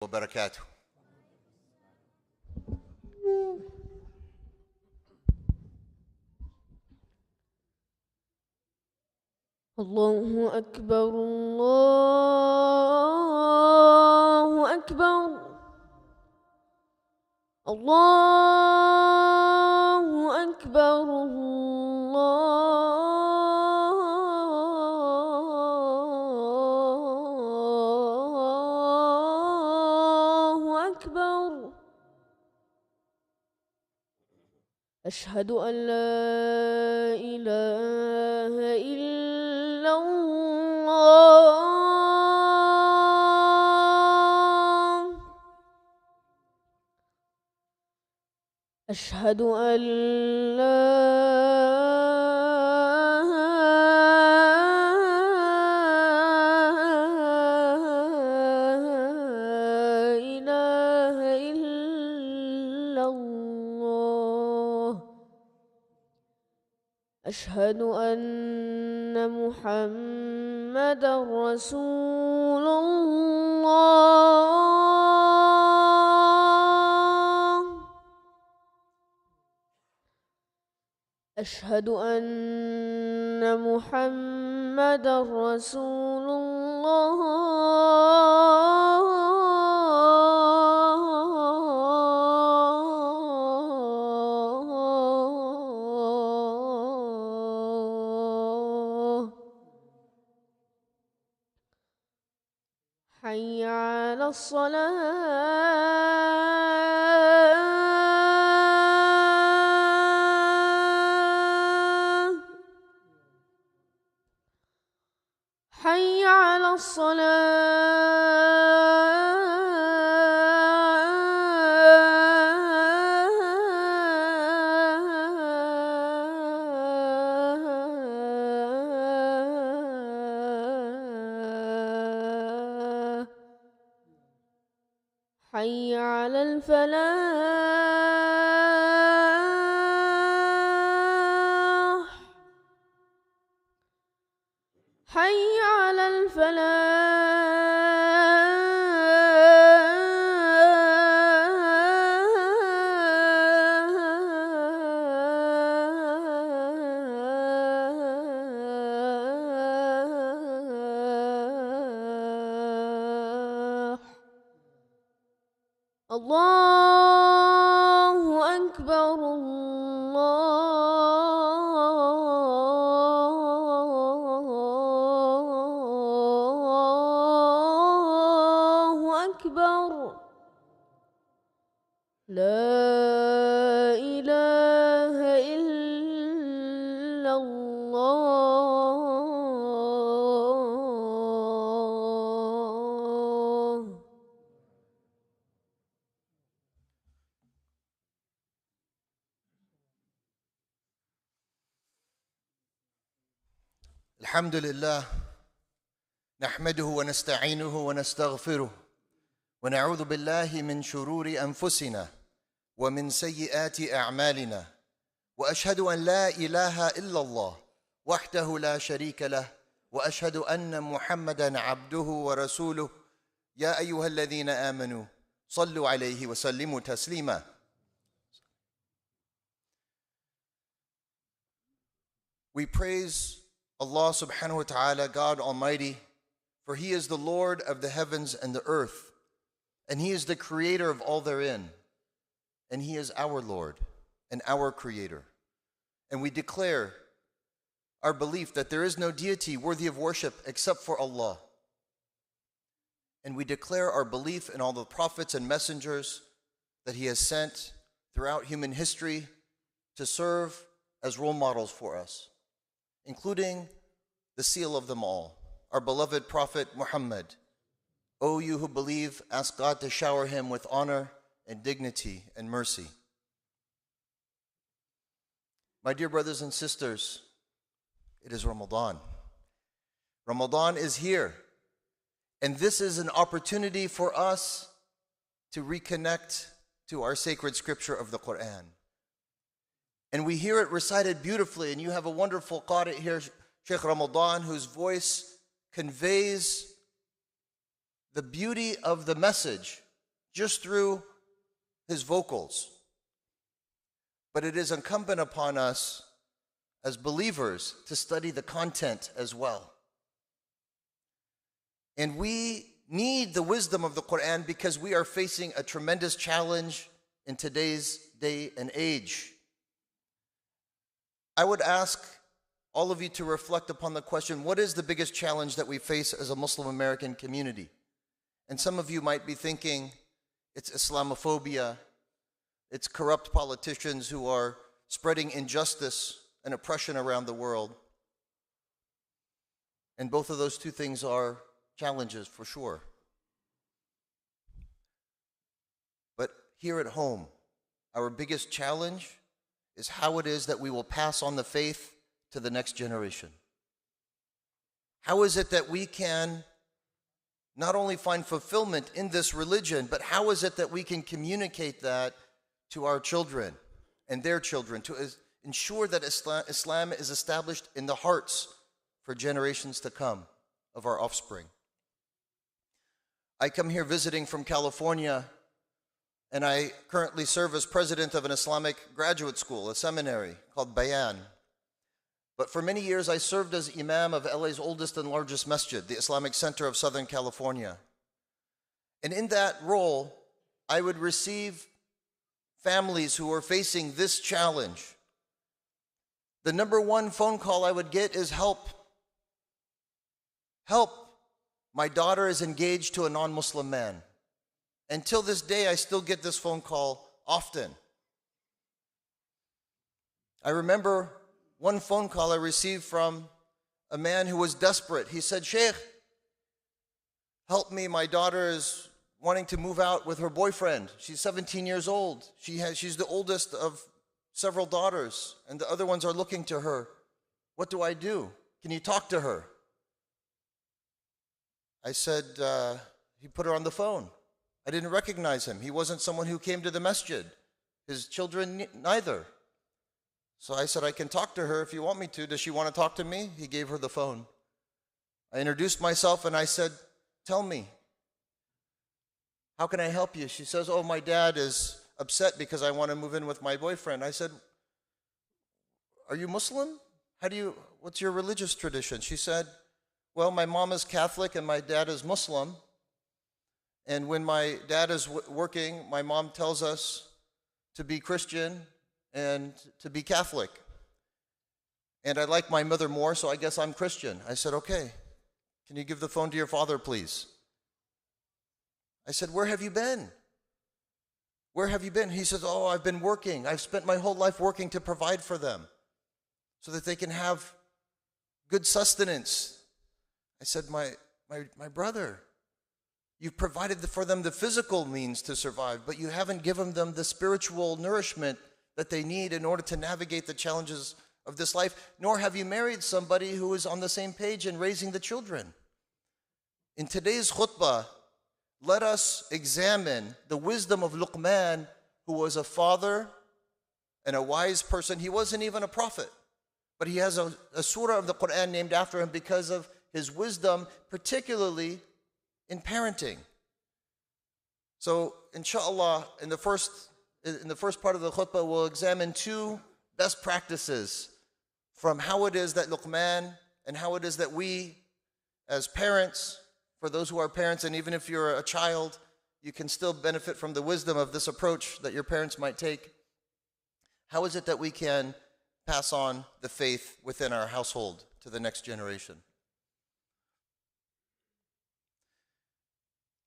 وبركاته. الله أكبر الله أكبر الله أكبر الله أكبر. أشهد أن لا إله إلا الله. أشهد أن لا إله إلا الله. أشهد أن محمدًا رسول الله. أشهد أن محمدًا رسول الله. حي على الصلاة. حي على الصلاة. حي على الفلاح. حي على الفلاح. الله أكبر الله أكبر. لا إله إلا الله. الحمد لله نحمده ونستعينه ونستغفره ونعوذ بالله من شرور أنفسنا ومن سيئات أعمالنا، وأشهد أن لا إله إلا الله وحده لا شريك له، وأشهد أن محمدًا عبده ورسوله. يا أيها الذين آمنوا صلوا عليه وسلموا تسليما. We praise Allah subhanahu wa ta'ala, God Almighty, for He is the Lord of the heavens and the earth, and He is the creator of all therein, and He is our Lord and our creator. And we declare our belief that there is no deity worthy of worship except for Allah. And we declare our belief in all the prophets and messengers that He has sent throughout human history to serve as role models for us, including the seal of them all, our beloved Prophet Muhammad. O you who believe, ask God to shower him with honor and dignity and mercy. My dear brothers and sisters, it is Ramadan. Ramadan is here, and this is an opportunity for us to reconnect to our sacred scripture of the Quran. And we hear it recited beautifully, and you have a wonderful qari here, Sheikh Ramadan, whose voice conveys the beauty of the message just through his vocals. But it is incumbent upon us as believers to study the content as well. And we need the wisdom of the Quran because we are facing a tremendous challenge in today's day and age. I would ask all of you to reflect upon the question, what is the biggest challenge that we face as a Muslim American community? And some of you might be thinking, it's Islamophobia, it's corrupt politicians who are spreading injustice and oppression around the world. And both of those two things are challenges for sure. But here at home, our biggest challenge is how it is that we will pass on the faith to the next generation. How is it that we can not only find fulfillment in this religion, but how is it that we can communicate that to our children and their children to ensure that Islam is established in the hearts for generations to come of our offspring? I come here visiting from California, and I currently serve as president of an Islamic graduate school, a seminary called Bayan. But for many years, I served as imam of LA's oldest and largest masjid, the Islamic Center of Southern California. And in that role, I would receive families who were facing this challenge. The number one phone call I would get is help. Help. My daughter is engaged to a non-Muslim man. Until this day, I still get this phone call often. I remember one phone call I received from a man who was desperate. He said, "Sheikh, help me. My daughter is wanting to move out with her boyfriend. She's 17 years old. She's the oldest of several daughters, and the other ones are looking to her. What do I do? Can you talk to her?" I said, he put her on the phone. I didn't recognize him. He wasn't someone who came to the masjid. His children neither. So I said, I can talk to her if you want me to. Does she want to talk to me? He gave her the phone. I introduced myself and I said, tell me, how can I help you? She says, oh, my dad is upset because I want to move in with my boyfriend. I said, are you Muslim? What's your religious tradition? She said, well, my mom is Catholic and my dad is Muslim. And when my dad is working, my mom tells us to be Christian and to be Catholic. And I like my mother more, so I guess I'm Christian. I said, okay, can you give the phone to your father, please? I said, where have you been? Where have you been? He says, oh, I've been working. I've spent my whole life working to provide for them so that they can have good sustenance. I said, my brother, you've provided for them the physical means to survive, but you haven't given them the spiritual nourishment that they need in order to navigate the challenges of this life, nor have you married somebody who is on the same page in raising the children. In today's khutbah, let us examine the wisdom of Luqman, who was a father and a wise person. He wasn't even a prophet, but he has a surah of the Quran named after him because of his wisdom, particularly in parenting. So, inshallah, in the first part of the khutbah, we'll examine two best practices from how it is that Luqman and how it is that we, as parents, for those who are parents, and even if you're a child, you can still benefit from the wisdom of this approach that your parents might take. How is it that we can pass on the faith within our household to the next generation?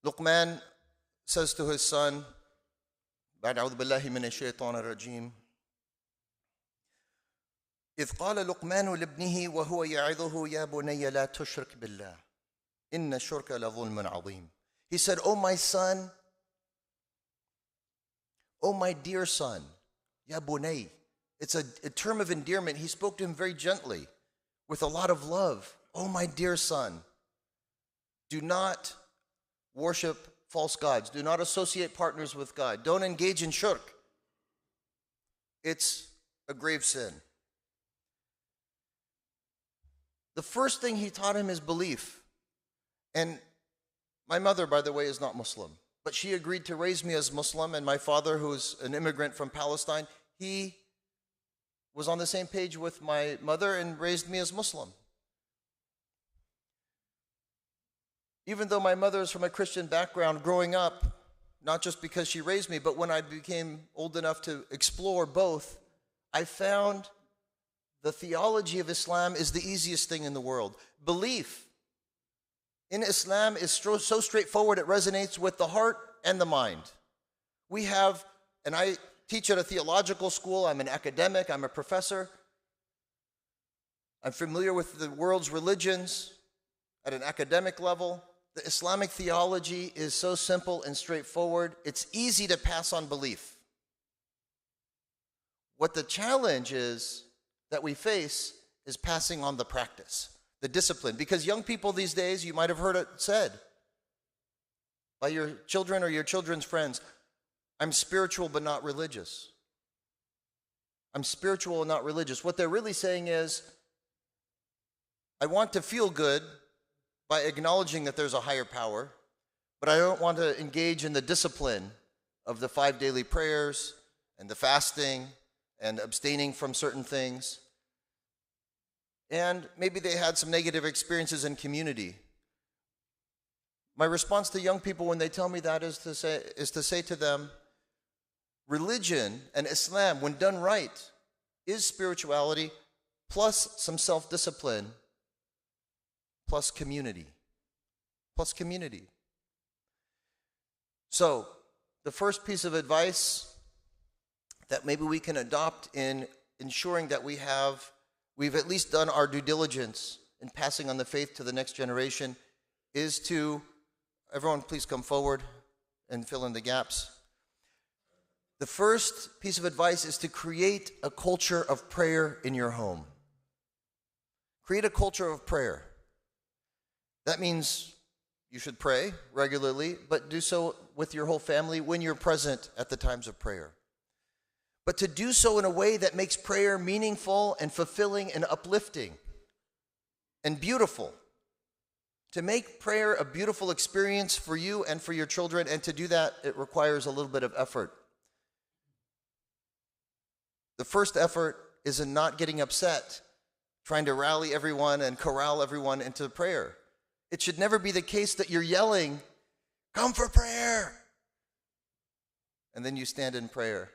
Luqman says to his son, أعوذ بالله من الشيطان الرجيم إذ قال لقمان لابنه وهو يعظه يا بني لا تشرك بالله إن الشرك لظلم عظيم. He said, oh my son, oh my dear son, ya bunay. It's a term of endearment. He spoke to him very gently with a lot of love. Oh my dear son, do not worship false gods. Do not associate partners with God. Don't engage in shirk. It's a grave sin. The first thing he taught him is belief. And my mother, by the way, is not Muslim. but she agreed to raise me as Muslim, and my father, who's an immigrant from Palestine, he was on the same page with my mother and raised me as Muslim. Even though my mother is from a Christian background, growing up, not just because she raised me, but when I became old enough to explore both, I found the theology of Islam is the easiest thing in the world. Belief in Islam is so straightforward, it resonates with the heart and the mind. We have, and I teach at a theological school, I'm an academic, I'm a professor. I'm familiar with the world's religions at an academic level. The Islamic theology is so simple and straightforward, it's easy to pass on belief. What the challenge is that we face is passing on the practice, the discipline. Because young people these days, you might have heard it said by your children or your children's friends, I'm spiritual but not religious. I'm spiritual and not religious. What they're really saying is, I want to feel good by acknowledging that there's a higher power, but I don't want to engage in the discipline of the 5 daily prayers and the fasting and abstaining from certain things. And maybe they had some negative experiences in community. My response to young people when they tell me that is to say to them, religion and Islam, when done right, is spirituality plus some self-discipline plus community. Plus community. So, the first piece of advice that maybe we can adopt in ensuring that we've at least done our due diligence in passing on the faith to the next generation is to, everyone please come forward and fill in the gaps. The first piece of advice is to create a culture of prayer in your home. Create a culture of prayer. That means you should pray regularly, but do so with your whole family when you're present at the times of prayer. But to do so in a way that makes prayer meaningful and fulfilling and uplifting and beautiful. To make prayer a beautiful experience for you and for your children, and to do that, it requires a little bit of effort. The first effort is in not getting upset, trying to rally everyone and corral everyone into prayer. It should never be the case that you're yelling, "Come for prayer!" and then you stand in prayer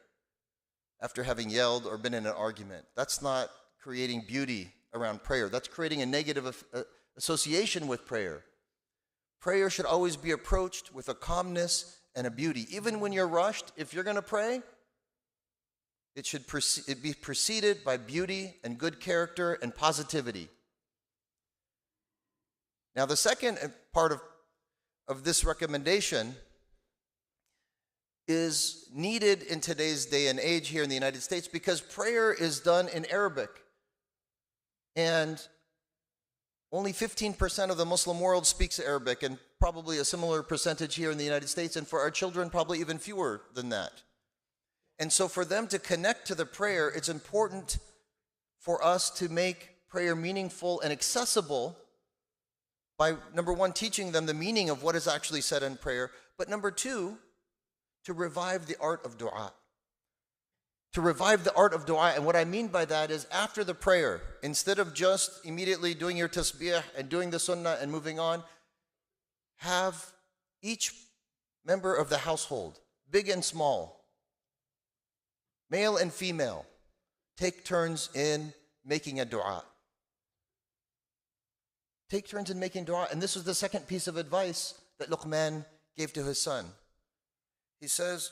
after having yelled or been in an argument. That's not creating beauty around prayer. That's creating a negative association with prayer. Prayer should always be approached with a calmness and a beauty. Even when you're rushed, if you're going to pray, it should be preceded by beauty and good character and positivity. Now, the second part of this recommendation is needed in today's day and age here in the United States because prayer is done in Arabic. And only 15% of the Muslim world speaks Arabic, and probably a similar percentage here in the United States, and for our children, probably even fewer than that. And so for them to connect to the prayer, it's important for us to make prayer meaningful and accessible by, number one, teaching them the meaning of what is actually said in prayer, but number two, to revive the art of dua. To revive the art of dua, and what I mean by that is after the prayer, instead of just immediately doing your tasbih and doing the sunnah and moving on, have each member of the household, big and small, male and female, take turns in making a dua. Take turns in making dua. And this was the second piece of advice that Luqman gave to his son. He says,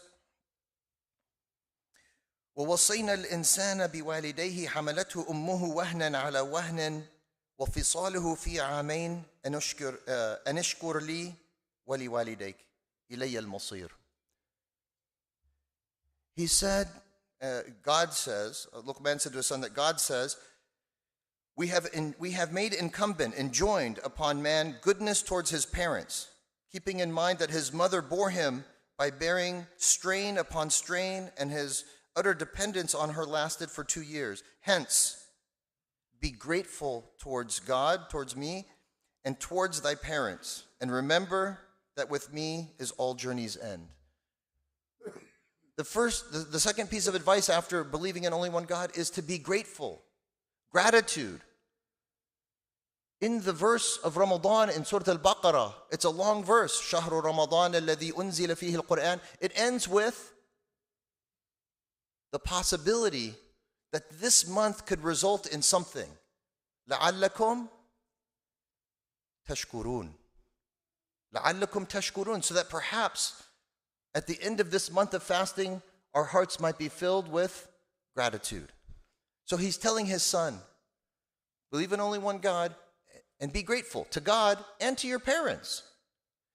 وَوَصَّيْنَا الْإِنسَانَ بِوَالِدَيْهِ حَمَلَتْهُ أُمُّهُ وَهْنًا عَلَى وَهْنٍ وَفِصَالُهُ فِي عَامَيْنِ أَنِ اشْكُرْ لِي وَلِوَالِدَيْكَ إِلَيَّ الْمَصِيرُ. He said, God says, Luqman said to his son that God says, we have made incumbent, enjoined upon man goodness towards his parents, keeping in mind that his mother bore him by bearing strain upon strain, and his utter dependence on her lasted for 2 years. Hence, be grateful towards God, towards me, and towards thy parents, and remember that with me is all journeys end. The second piece of advice after believing in only one God is to be grateful. Gratitude. In the verse of Ramadan in Surah Al-Baqarah, it's a long verse, شهر رمضان الذي أنزل فيه القرآن. It ends with the possibility that this month could result in something. لعلكم تشكرون. لعلكم تشكرون. So that perhaps at the end of this month of fasting, our hearts might be filled with gratitude. So he's telling his son, believe in only one God and be grateful to God and to your parents.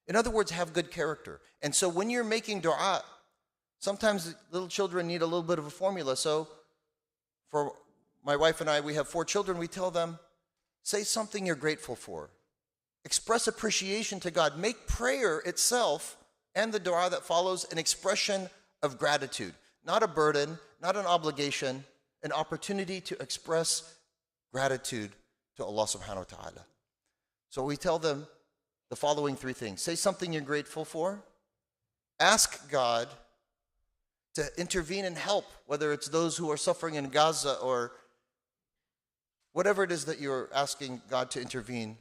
In other words, have good character. And so when you're making dua, sometimes little children need a little bit of a formula. So for my wife and I, we have 4 children. We tell them, say something you're grateful for. Express appreciation to God. Make prayer itself and the dua that follows an expression of gratitude. Not a burden, not an obligation, an opportunity to express gratitude to Allah subhanahu wa ta'ala. So we tell them the following 3 things. Say something you're grateful for. Ask God to intervene and help, whether it's those who are suffering in Gaza or whatever it is that you're asking God to intervene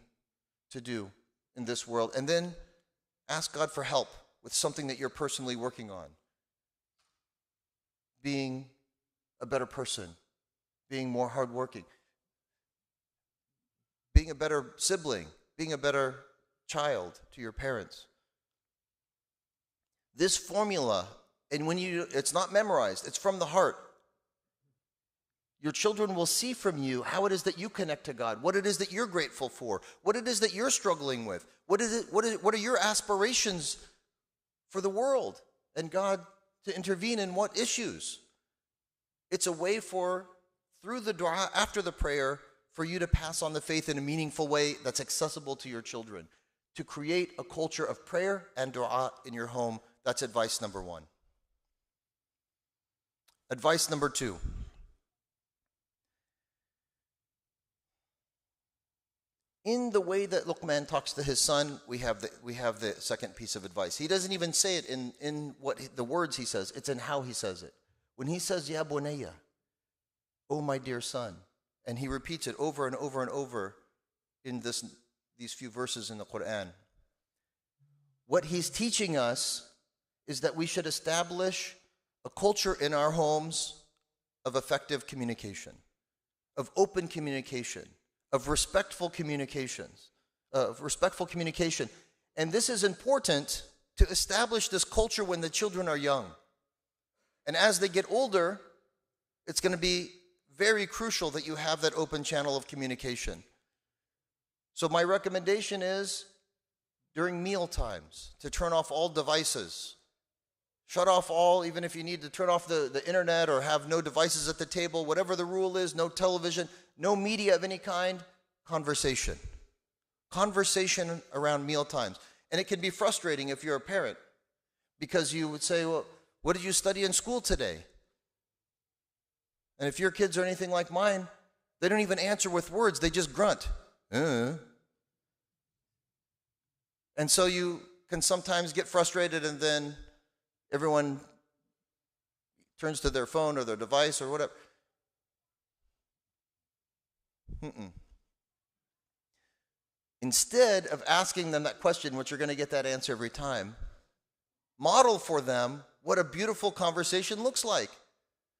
to do in this world. And then ask God for help with something that you're personally working on. Being a better person, being more hardworking, being a better sibling, being a better child to your parents. This formula, and it's not memorized, it's from the heart. Your children will see from you how it is that you connect to God, what it is that you're grateful for, what it is that you're struggling with, what are your aspirations for the world and God to intervene in what issues. It's a way through the dua, after the prayer, for you to pass on the faith in a meaningful way that's accessible to your children, to create a culture of prayer and dua in your home. That's advice number 1. Advice number 2. In the way that Luqman talks to his son, we have the second piece of advice. He doesn't even say it in the words he says. It's in how he says it. When he says, Ya bunayya, oh my dear son, and he repeats it over and over and over in these few verses in the Quran, what he's teaching us is that we should establish a culture in our homes of effective communication, of open communication, of respectful communication. And this is important to establish this culture when the children are young. And as they get older, it's going to be very crucial that you have that open channel of communication. So my recommendation is during meal times to turn off all devices. Shut off all, even if you need to turn off the internet or have no devices at the table, whatever the rule is, no television, no media of any kind, conversation. Conversation around meal times. And it can be frustrating if you're a parent because you would say, well, what did you study in school today? And if your kids are anything like mine, they don't even answer with words, they just grunt. And so you can sometimes get frustrated and then everyone turns to their phone or their device or whatever. Instead of asking them that question, which you're going to get that answer every time, model for them what a beautiful conversation looks like.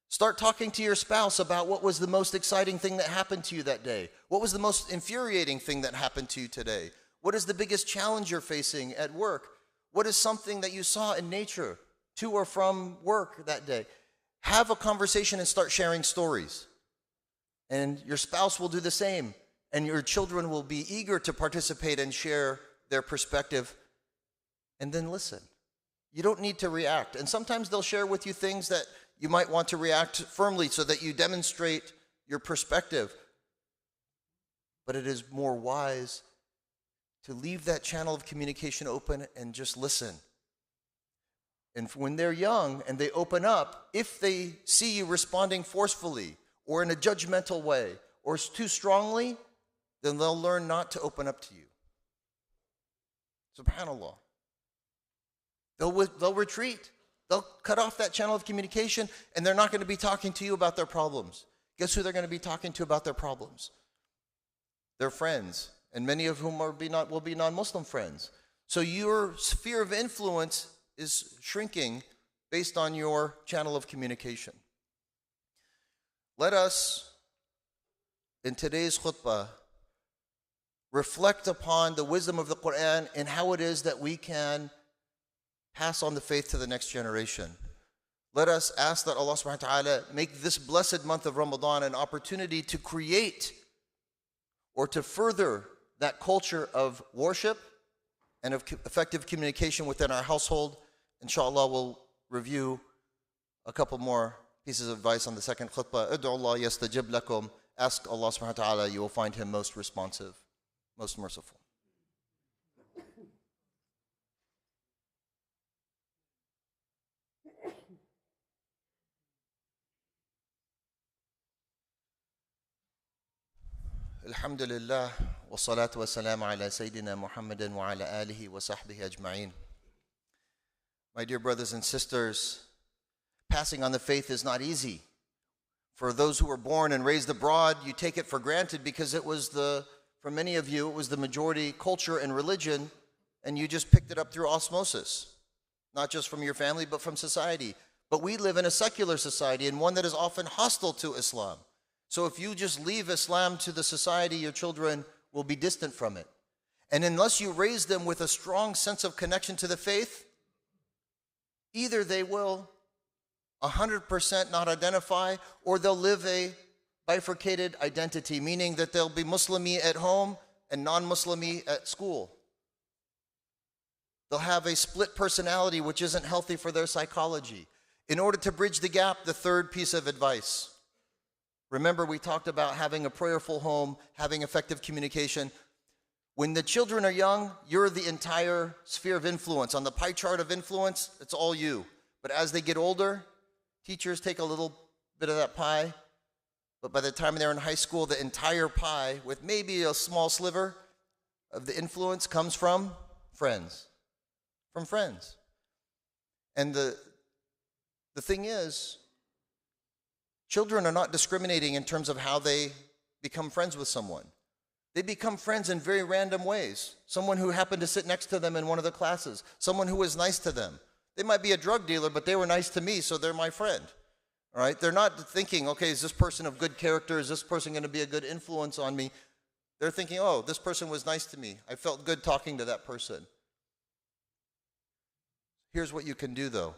Start talking to your spouse about what was the most exciting thing that happened to you that day. What was the most infuriating thing that happened to you today? What is the biggest challenge you're facing at work? What is something that you saw in nature to or from work that day? Have a conversation and start sharing stories. And your spouse will do the same. And your children will be eager to participate and share their perspective. And then listen. You don't need to react. And sometimes they'll share with you things that you might want to react firmly so that you demonstrate your perspective. But it is more wise to leave that channel of communication open and just listen. And when they're young and they open up, if they see you responding forcefully or in a judgmental way or too strongly, then they'll learn not to open up to you. SubhanAllah. They'll retreat. They'll cut off that channel of communication, and they're not going to be talking to you about their problems. Guess who they're going to be talking to about their problems? Their friends, and many of whom will be non-Muslim friends. So your sphere of influence is shrinking based on your channel of communication. Let us, in today's khutbah, reflect upon the wisdom of the Quran and how it is that we can pass on the faith to the next generation. Let us ask that Allah subhanahu wa ta'ala make this blessed month of Ramadan an opportunity to create or to further that culture of worship and of effective communication within our household. Inshallah, we'll review a couple more pieces of advice on the second khutbah. Ud'u Allah yastajib lakum. Ask Allah subhanahu wa ta'ala, you will find Him most responsive, most merciful. Alhamdulillah, wa salatu wa salam ala Sayyidina Muhammadin wa ala alihi wa sahbihi ajma'in. My dear brothers and sisters, passing on the faith is not easy. For those who were born and raised abroad, you take it for granted because it was for many of you, it was the majority culture and religion, and you just picked it up through osmosis. Not just from your family, but from society. But we live in a secular society and one that is often hostile to Islam. So if you just leave Islam to the society, your children will be distant from it. And unless you raise them with a strong sense of connection to the faith, either they will 100% not identify, or they'll live a bifurcated identity, meaning that they'll be Muslimi at home and non-Muslimi at school. They'll have a split personality, which isn't healthy for their psychology. In order to bridge the gap, the third piece of advice. Remember, we talked about having a prayerful home, having effective communication. When the children are young, you're the entire sphere of influence. On the pie chart of influence, it's all you. But as they get older, teachers take a little bit of that pie. But by the time they're in high school, the entire pie, with maybe a small sliver of the influence, comes from friends. From friends. And the thing is, children are not discriminating in terms of how they become friends with someone. They become friends in very random ways. Someone who happened to sit next to them in one of the classes. Someone who was nice to them. They might be a drug dealer, but they were nice to me, so they're my friend. All right? They're not thinking, okay, is this person of good character? Is this person going to be a good influence on me? They're thinking, oh, this person was nice to me. I felt good talking to that person. Here's what you can do, though,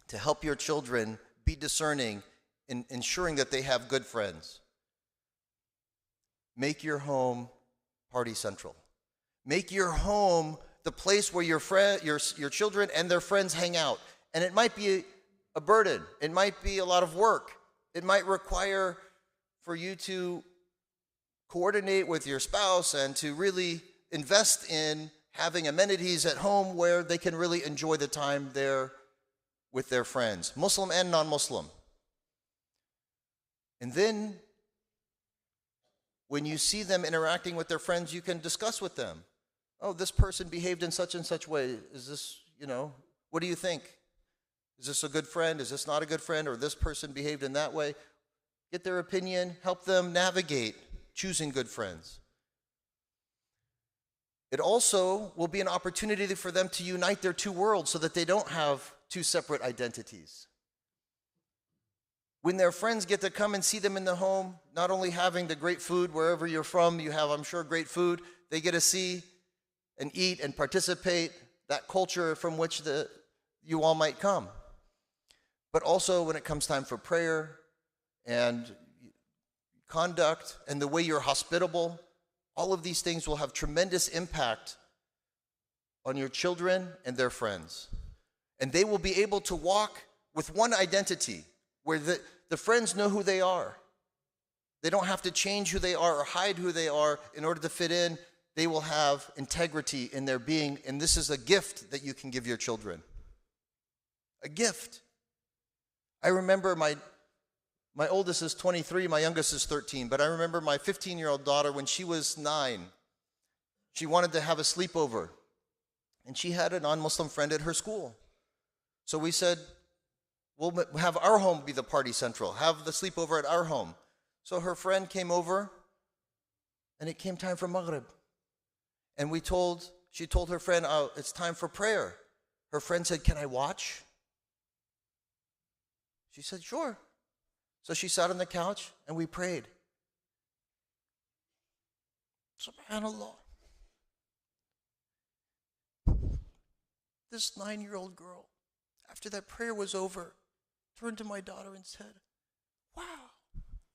to help your children be discerning in ensuring that they have good friends. Make your home party central. Make your home the place where your children and their friends hang out. And it might be a burden. It might be a lot of work. It might require for you to coordinate with your spouse and to really invest in having amenities at home where they can really enjoy the time there with their friends, Muslim and non-Muslim. And then, when you see them interacting with their friends, you can discuss with them. Oh, this person behaved in such and such way. Is this, what do you think? Is this a good friend? Is this not a good friend? Or this person behaved in that way? Get their opinion, help them navigate choosing good friends. It also will be an opportunity for them to unite their two worlds so that they don't have two separate identities. When their friends get to come and see them in the home, not only having the great food, wherever you're from, you have, I'm sure, great food, they get to see and eat and participate that culture from which you all might come. But also when it comes time for prayer and conduct and the way you're hospitable, all of these things will have tremendous impact on your children and their friends. And they will be able to walk with one identity, where the friends know who they are. They don't have to change who they are or hide who they are in order to fit in. They will have integrity in their being, and this is a gift that you can give your children. A gift. I remember my oldest is 23, my youngest is 13, but I remember my 15-year-old daughter when she was 9. She wanted to have a sleepover. And she had a non-Muslim friend at her school. So we said, we'll have our home be the party central, have the sleepover at our home. So her friend came over, and it came time for Maghrib. And she told her friend, oh, it's time for prayer. Her friend said, can I watch? She said, sure. So she sat on the couch, and we prayed. SubhanAllah. This 9-year-old girl, after that prayer was over, turned to my daughter and said, wow,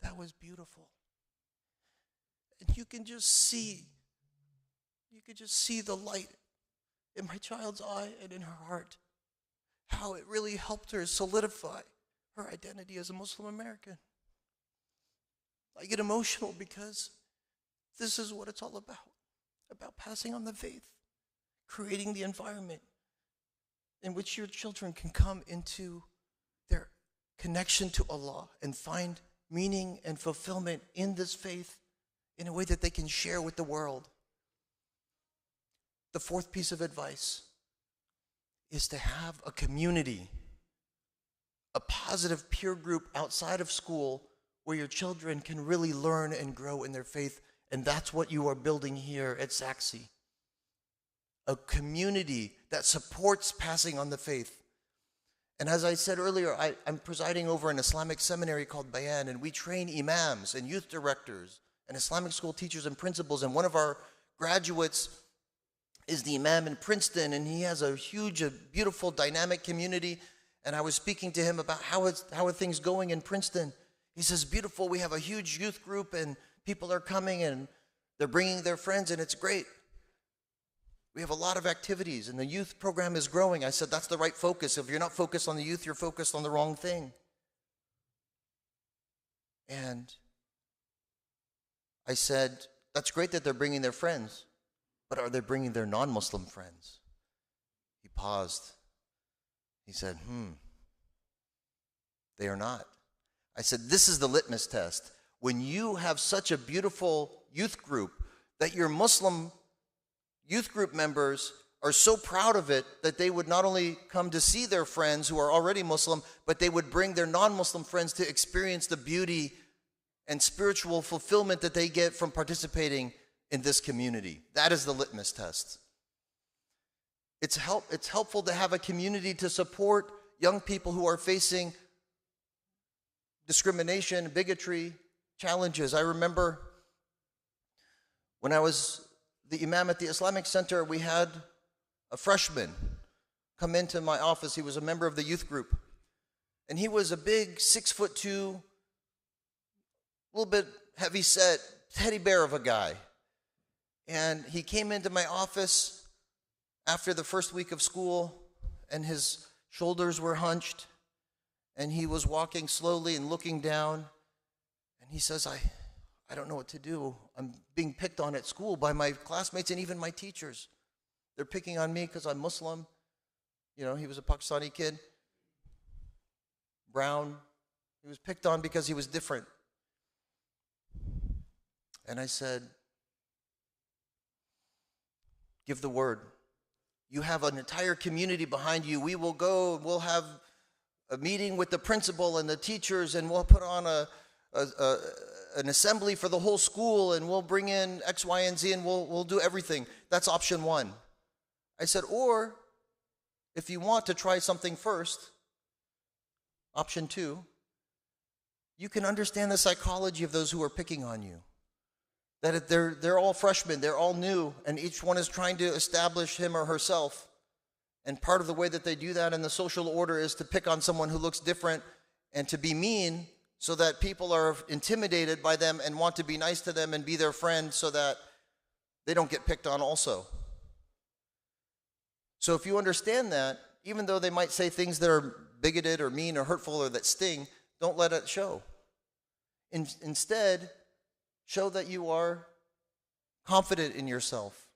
that was beautiful. And you could just see the light in my child's eye and in her heart, how it really helped her solidify her identity as a Muslim American. I get emotional because this is what it's all about passing on the faith, creating the environment in which your children can come into their connection to Allah and find meaning and fulfillment in this faith in a way that they can share with the world. The fourth piece of advice is to have a community, a positive peer group outside of school where your children can really learn and grow in their faith. And that's what you are building here at Saxi. A community that supports passing on the faith. And as I said earlier, I'm presiding over an Islamic seminary called Bayan, and we train imams and youth directors and Islamic school teachers and principals. And one of our graduates is the imam in Princeton, and he has a huge, beautiful, dynamic community. And I was speaking to him about how are things going in Princeton. He says, beautiful, we have a huge youth group, and people are coming, and they're bringing their friends, and it's great. We have a lot of activities, and the youth program is growing. I said, that's the right focus. If you're not focused on the youth, you're focused on the wrong thing. And I said, that's great that they're bringing their friends, but are they bringing their non-Muslim friends? He paused. He said, they are not. I said, this is the litmus test. When you have such a beautiful youth group that your Muslim youth group members are so proud of it that they would not only come to see their friends who are already Muslim, but they would bring their non-Muslim friends to experience the beauty and spiritual fulfillment that they get from participating in this community. That is the litmus test. It's helpful to have a community to support young people who are facing discrimination, bigotry, challenges. I remember when I was the imam at the Islamic Center, we had a freshman come into my office. He was a member of the youth group. And he was a big 6'2", a little bit heavy set, teddy bear of a guy. And he came into my office after the first week of school, and his shoulders were hunched, and he was walking slowly and looking down. And he says, I don't know what to do. I'm being picked on at school by my classmates and even my teachers. They're picking on me because I'm Muslim. You know, he was a Pakistani kid, brown. He was picked on because he was different. And I said, give the word. You have an entire community behind you. We will go and we'll have a meeting with the principal and the teachers, and we'll put on an assembly for the whole school, and we'll bring in X, Y, and Z, and we'll do everything. That's option one. I said, or if you want to try something first, option two, you can understand the psychology of those who are picking on you. That they're all freshmen, they're all new, and each one is trying to establish him or herself. And part of the way that they do that in the social order is to pick on someone who looks different and to be mean, so that people are intimidated by them and want to be nice to them and be their friend so that they don't get picked on also. So if you understand that, even though they might say things that are bigoted or mean or hurtful or that sting, don't let it show. Instead, show that you are confident in yourself,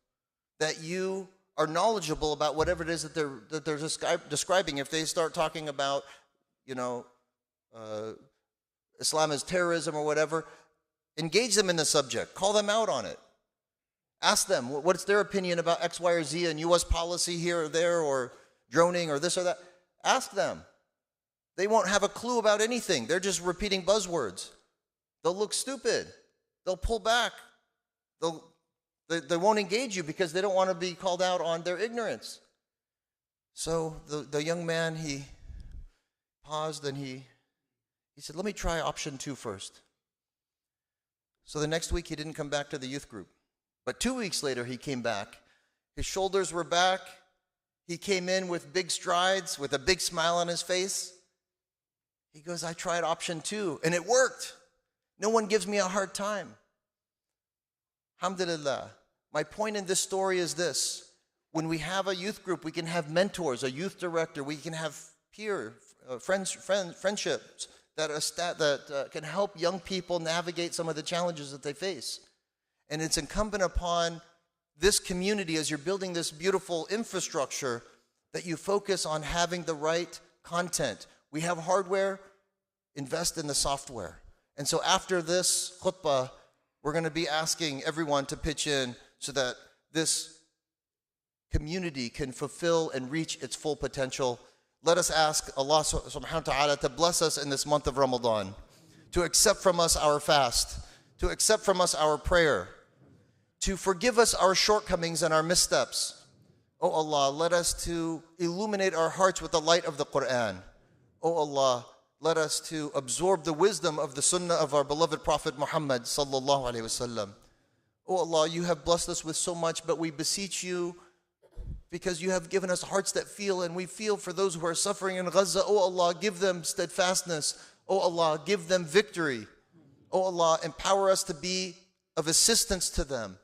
that you are knowledgeable about whatever it is that they're describing. If they start talking about, Islam is terrorism or whatever, engage them in the subject. Call them out on it. Ask them what's their opinion about X, Y, or Z and U.S. policy here or there or droning or this or that. Ask them. They won't have a clue about anything. They're just repeating buzzwords. They'll look stupid. They'll pull back. They won't engage you because they don't want to be called out on their ignorance. So the young man, he paused and he said, let me try option 2 first. So the next week he didn't come back to the youth group. But 2 weeks later he came back. His shoulders were back. He came in with big strides, with a big smile on his face. He goes, I tried option 2 and it worked. No one gives me a hard time. Alhamdulillah. My point in this story is this. When we have a youth group, we can have mentors, a youth director, we can have peer friendships that can help young people navigate some of the challenges that they face. And it's incumbent upon this community, as you're building this beautiful infrastructure, that you focus on having the right content. We have hardware, invest in the software. And so after this khutbah, we're going to be asking everyone to pitch in so that this community can fulfill and reach its full potential. Let us ask Allah subhanahu wa ta'ala to bless us in this month of Ramadan, to accept from us our fast, to accept from us our prayer, to forgive us our shortcomings and our missteps. Oh Allah, let us to illuminate our hearts with the light of the Quran. Oh Allah, let us to absorb the wisdom of the sunnah of our beloved Prophet Muhammad sallallahu alaihi wasallam. Oh Allah, you have blessed us with so much, but we beseech you, because you have given us hearts that feel, and we feel for those who are suffering in Gaza. Oh Allah, give them steadfastness. Oh Allah, give them victory. Oh Allah, empower us to be of assistance to them.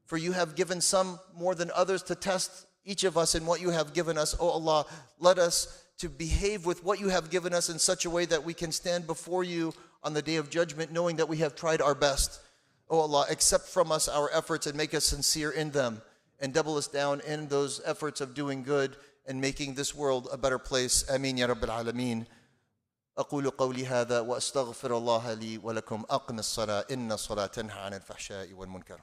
For you have given some more than others to test each of us in what you have given us. Oh Allah, let us to behave with what you have given us in such a way that we can stand before you on the day of judgment knowing that we have tried our best. Oh Allah, accept from us our efforts and make us sincere in them, and double us down in those efforts of doing good and making this world a better place. Ameen ya Rabbil Alameen. أقول قولي هذا وأستغفر الله لي ولكم. أقم الصلاة إن الصلاة تنهى عن الفحشاء والمنكر.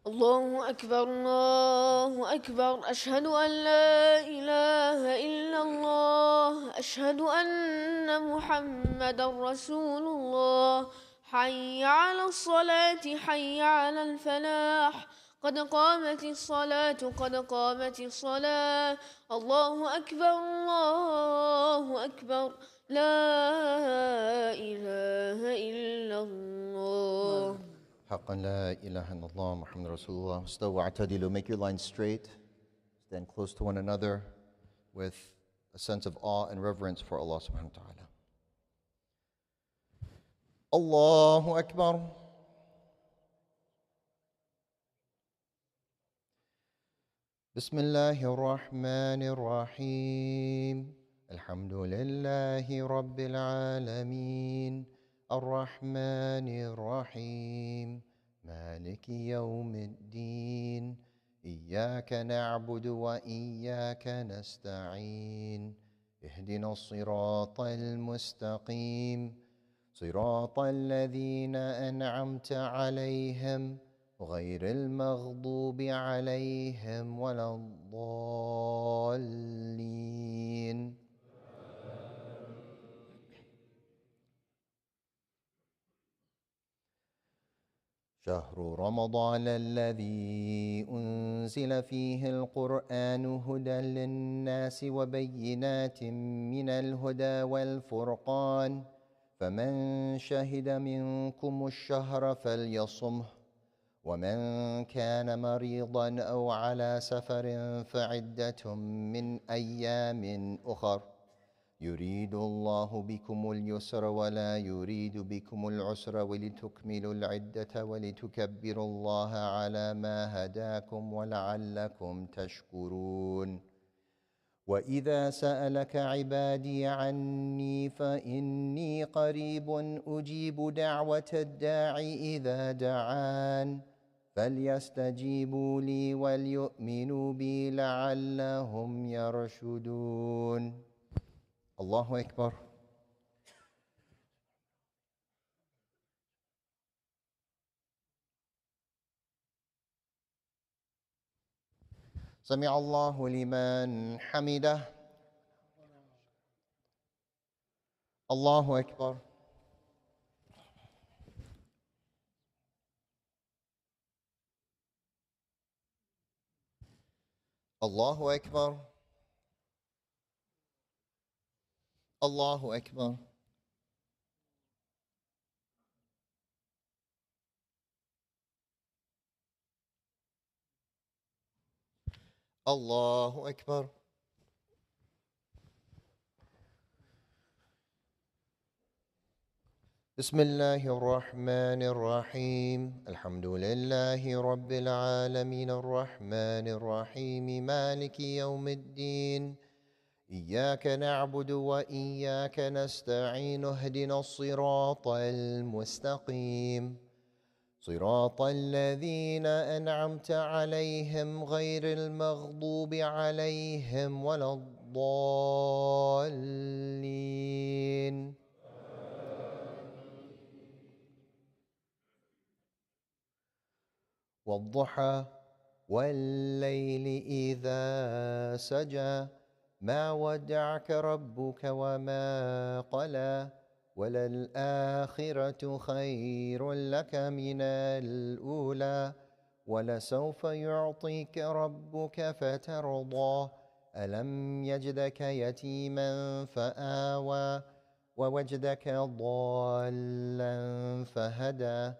الله أكبر الله أكبر أشهد أن لا إله إلا الله أشهد أن محمدا رسول الله حي على الصلاة حي على الفلاح قد قامت الصلاة قد قامت الصلاة الله أكبر لا إله إلا الله حقا لا إله إلا الله محمد رسول الله. استووا واعتدلوا. Make your line straight. Stand close to one another with a sense of awe and reverence for Allah subhanahu wa ta'ala. Allahu Akbar. Bismillahir Rahmanir Rahim. Alhamdulillahi Rabbil Alameen. الرحمن الرحيم مالك يوم الدين إياك نعبد وإياك نستعين اهدنا الصراط المستقيم صراط الذين أنعمت عليهم غير المغضوب عليهم ولا الضالين. شهر رمضان الذي أنزل فيه القرآن هدى للناس وبينات من الهدى والفرقان فمن شهد منكم الشهر فليصمه ومن كان مريضا أو على سفر فعدة من أيام أخر يريد الله بكم اليسر ولا يريد بكم العسر ولتكملوا العدة ولتكبروا الله على ما هداكم ولعلكم تشكرون وإذا سألك عبادي عني فإني قريب أجيب دعوة الداع إذا دعان فليستجيبوا لي وليؤمنوا بي لعلهم يرشدون. الله أكبر. سمع الله لمن حمده. الله أكبر. الله أكبر. الله أكبر. الله أكبر. بسم الله الرحمن الرحيم. الحمد لله رب العالمين الرحمن الرحيم مالك يوم الدين إياك نعبد وإياك نستعين اهدنا الصراط المستقيم صراط الذين أنعمت عليهم غير المغضوب عليهم ولا الضالين. والضحى والليل إذا سجى ما ودعك ربك وما قلى وللآخرة خير لك من الأولى ولسوف يعطيك ربك فترضى ألم يجدك يتيما فآوى ووجدك ضالا فهدى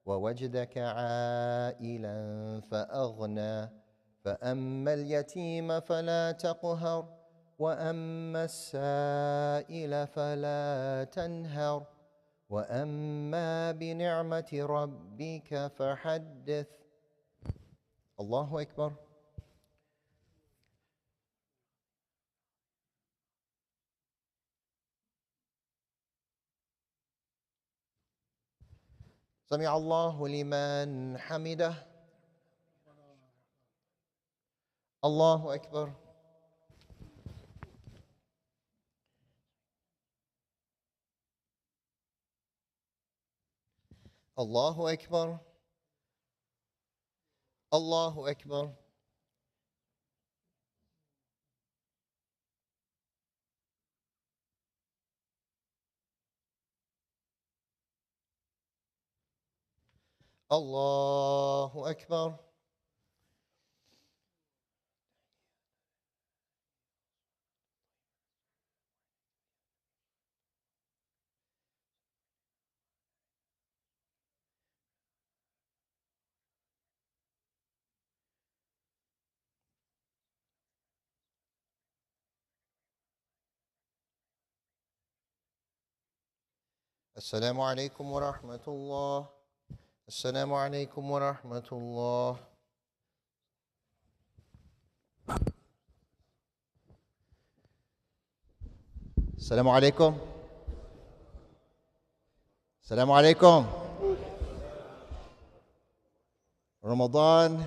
ووجدك عائلا فأغنى فأما اليتيم فلا تقهر وأما السائل فلا تنهر وأما بنعمة ربك فحدث. الله أكبر. سمع الله لمن حمده. الله أكبر. الله أكبر. الله أكبر. الله أكبر. السلام عليكم ورحمة الله. السلام عليكم ورحمة الله. السلام عليكم. السلام عليكم. Ramadan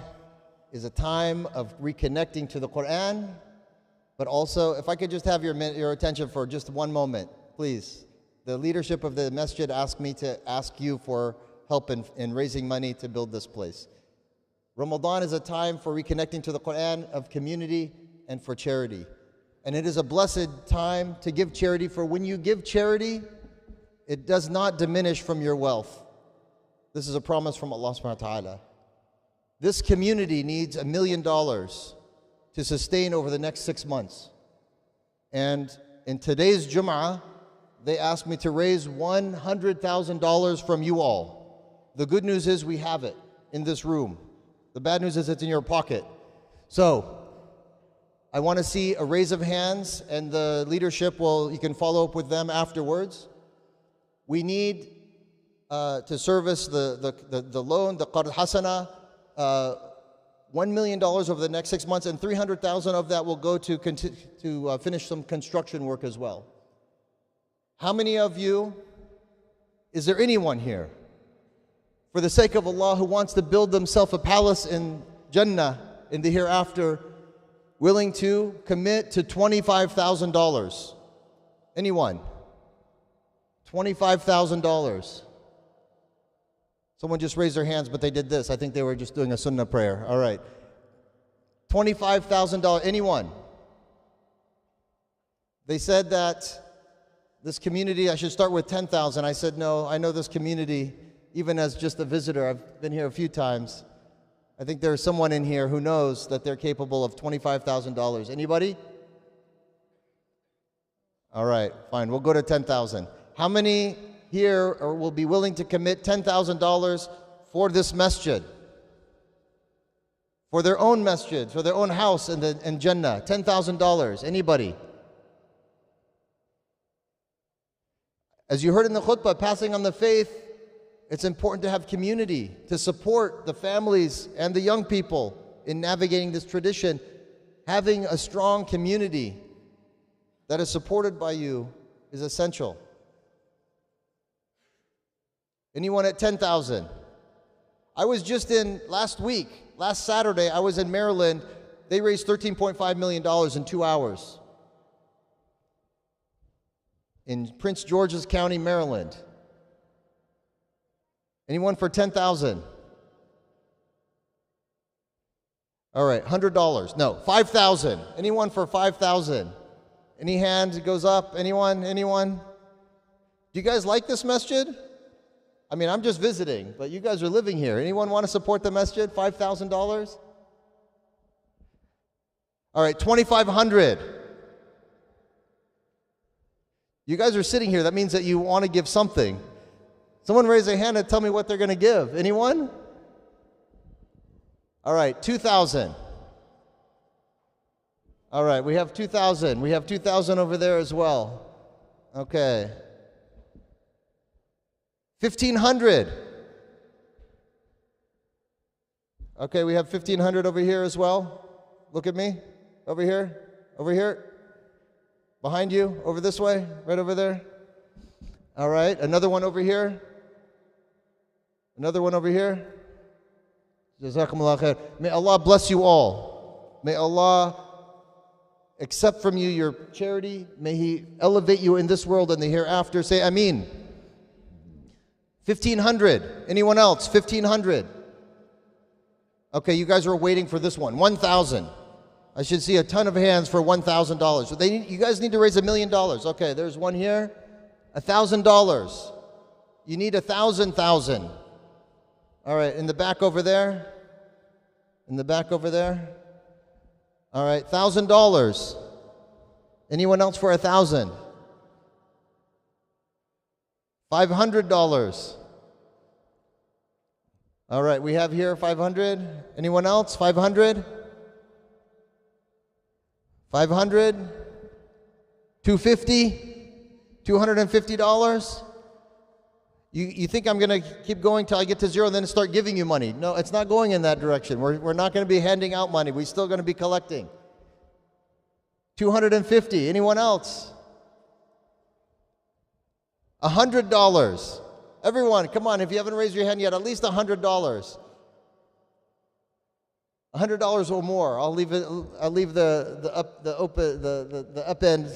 is a time of reconnecting to the Quran, but also, if I could just have your attention for just one moment, please. The leadership of the masjid asked me to ask you for help in raising money to build this place. Ramadan is a time for reconnecting to the Quran, of community, and for charity. And it is a blessed time to give charity, for when you give charity, it does not diminish from your wealth. This is a promise from Allah subhanahu wa ta'ala. This community needs $1 million to sustain over the next 6 months. And in today's Jummah, they asked me to raise $100,000 from you all. The good news is we have it in this room. The bad news is it's in your pocket. So, I want to see a raise of hands, and the leadership you can follow up with them afterwards. We need to service the loan, the Qard Hasana, $1 million over the next 6 months, and 300,000 of that will go to finish some construction work as well. How many of you, is there anyone here, for the sake of Allah, who wants to build themselves a palace in Jannah, in the hereafter, willing to commit to $25,000? Anyone? $25,000. Someone just raised their hands, but they did this. I think they were just doing a sunnah prayer. All right. $25,000. Anyone? They said that this community, I should start with 10,000. I said, no, I know this community, even as just a visitor. I've been here a few times. I think there's someone in here who knows that they're capable of $25,000. Anybody? All right, fine. We'll go to 10,000. How many here will be willing to commit $10,000 for this masjid? For their own masjid, for their own house in Jannah. $10,000. Anybody? As you heard in the khutbah, passing on the faith, it's important to have community, to support the families and the young people in navigating this tradition. Having a strong community that is supported by you is essential. Anyone at 10,000? I was just last Saturday, I was in Maryland. They raised $13.5 million in 2 hours in Prince George's County, Maryland. Anyone for 10,000? All right, $100. No, 5,000. Anyone for 5,000? Any hand goes up? Anyone? Anyone? Do you guys like this masjid? I mean, I'm just visiting, but you guys are living here. Anyone want to support the masjid? $5,000? All right, 2,500. You guys are sitting here. That means that you want to give something. Someone raise their hand and tell me what they're going to give. Anyone? All right, 2,000. All right, we have 2,000. We have 2,000 over there as well. Okay. 1,500. Okay, we have 1,500 over here as well. Look at me. Over here. Over here. Behind you. Over this way. Right over there. All right, another one over here. Another one over here. Jazakumullah khair. May Allah bless you all. May Allah accept from you your charity. May He elevate you in this world and the hereafter. Say Ameen. 1,500. Anyone else? 1,500. Okay, you guys are waiting for this one. 1,000. I should see a ton of hands for $1,000. So you guys need to raise $1 million. Okay, there's one here. $1,000. You need 1,000,000. All right, in the back over there. In the back over there. All right, $1,000. Anyone else for 1,000? $500. All right, we have here 500. Anyone else? 500? 500? 250? $250? You think I'm going to keep going till I get to zero and then start giving you money? No, it's not going in that direction. We're not going to be handing out money. We're still going to be collecting. 250. Anyone else? $100. Everyone, come on. If you haven't raised your hand yet, at least $100. $100 or more. I'll leave the up end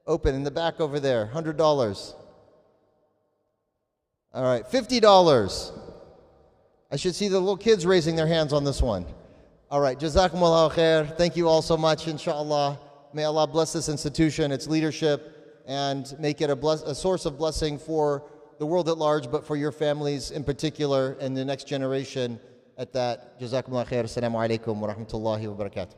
open in the back over there. $100. All right, $50. I should see the little kids raising their hands on this one. All right, Jazakumullah khair. Thank you all so much, inshallah. May Allah bless this institution, its leadership, and make it a source of blessing for the world at large, but for your families in particular and the next generation at that. Jazakumullah khair. Assalamu alaikum wa rahmatullahi wa barakatuh.